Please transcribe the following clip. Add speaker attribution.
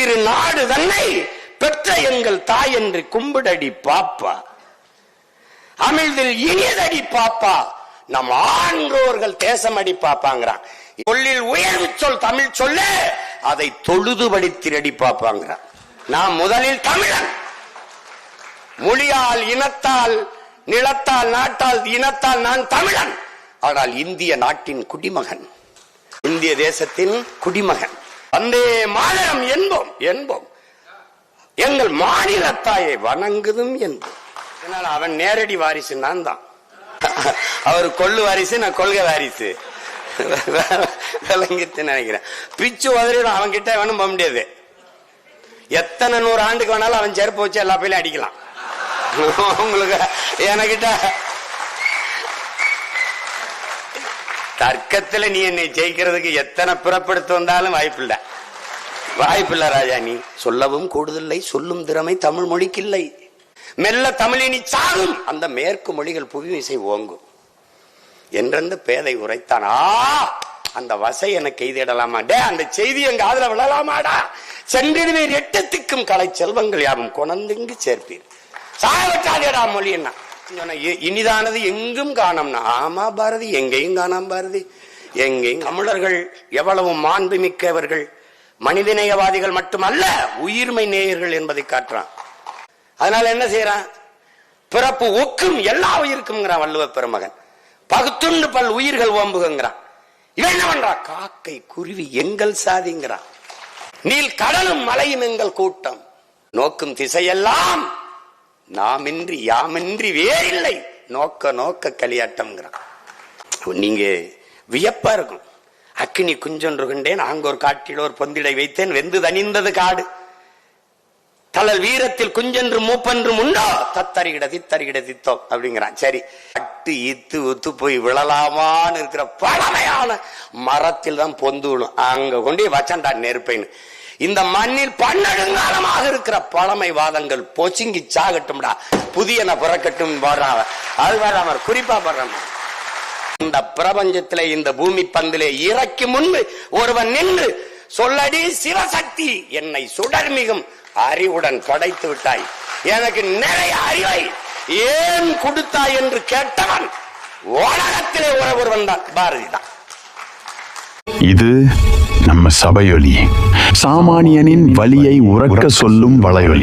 Speaker 1: திரு நாடு தன்னை பெற்ற எங்கள் தாய் என்று கும்பிடடி பாப்பா, அமிழ்தில் இனியதடி பாப்பா, நம் ஆன்றோர்கள் தேசமடி பாப்பாங்கிறான். சொல்லில் உயர்வு சொல் தமிழ் சொல்ல, அதை தொழுது படித்திரடி பாப்பாங்கிறான். நான் முதலில் தமிழன், மொழியால் இனத்தால் நிலத்தால் நாட்டால் இனத்தால் நான் தமிழன். ஆனால் இந்திய நாட்டின் குடிமகன், இந்திய தேசத்தின் குடிமகன். வந்தே மாநிலம் என்போம் என்போம், எங்கள் மாநில தாயை வணங்குதும் என்போம். அதனால அவன் நேரடி வாரிசு, நான் தான். அவர் கொள்ளு வாரிசு, நான் கொள்கை வாரிசு. விளங்கிட்டு நினைக்கிறேன். பிச்சு உதறிடும், அவன் கிட்ட வேணும் போக முடியாது. எத்தனை 100 ஆண்டுக்கு வேணாலும் அவன் செருப்பு வச்சு எல்லா பையிலும் அடிக்கலாம். உங்களுக்கு என்கிட்ட தர்க்கத்துல நீ என்னை ஜெயிக்கிறதுக்கு எத்தனை புறப்படுத்து வந்தாலும் வாய்ப்பில்லை, வாய்ப்பில்லை ராஜா. நீ சொல்லவும் கூடுதலை, சொல்லும் திறமை தமிழ் மொழிக்கு இல்லை. மெல்ல தமிழினி சாகும், அந்த மேற்கு மொழிகள் புவிமிசை ஓங்கும் என்றென்று பேதை உரைத்தான். அந்த வசை எனக்கு எய்திடலாமா? டே, அந்த செய்தி எங்க காதுல விழலாமாடா? சென்றிடுவீர் 8 திக்கும் கலை செல்வங்கள் யாவும் கொணர்ந்திங்கு சேர்ப்பீர். சாயவற்றாதேடா மொழி என்ன இனிதானது எங்கும் காணோம்னா. ஆமா பாரதி, எங்கேயும் காணாம பாரதி, எங்கேயும். தமிழர்கள் எவ்வளவு மாண்பு மிக்கவர்கள், மனிதநேயவாதிகள் மட்டுமல்ல, உயிர்மை நேயர்கள் என்பதை காட்டுறான். அதனால என்ன செய்யறான்? பிறப்பு ஒக்கும் எல்லா உயிருக்கும் வள்ளுவ பெருமகன். பகுத்துண்டு பல் உயிர்கள் ஓம்புகிறான். இவன் என்ன பண்றான்? காக்கை குருவி எங்கள் சாதிங்கிறான். நீல் கடலும் மலையும் எங்கள் கூட்டம், நோக்கும் திசையெல்லாம் நாமின்றி யாமின்றி வேறில்லை, நோக்க நோக்க களியாட்டம்ங்கிறான். நீங்க வியப்பா இருக்கும். அக்கினி குஞ்சொன்று கொண்டேன், அங்க ஒரு காட்டில் ஒரு பொந்திடை வைத்தேன், வெந்து தணிந்தது காடு. தளல் வீரத்தில் குஞ்சென்று மூப்பன்று உண்டோ, தத்தறிகிட தித்தறிகிட தித்தோ அப்படிங்கிறான். சரி, அட்டு இத்து ஒத்து போய் விழலாமான்னு இருக்கிற பழமையான மரத்தில் தான் பொந்து விழும். அங்க கொண்டு வச்சண்டா நெருப்பைன்னு. இந்த மண்ணில் 12 காலமாக இருக்கிற பழமை வாதங்கள் பொச்சுங்கி சாகட்டும்டா, புதியன பிறக்கட்டும் போடுறான். அது வராம குறிப்பா போடுறான். இந்த பிரபஞ்சத்திலே, இந்த பூமி பந்திலே இறக்கி முன்பு ஒருவன் நின்று சொல்லடி சிவசக்தி, என்னை சுடர்மிகும் அறிவுடன் படைத்து விட்டாய், எனக்கு நிறைய அறிவை ஏன் கொடுத்தாய் என்று கேட்டவன் உலகத்திலே ஒருவன் தான், பாரதி தான்.
Speaker 2: இது நம்ம சபையொலி, சாமானியனின் வலியை உறக்க சொல்லும் வலையொலி.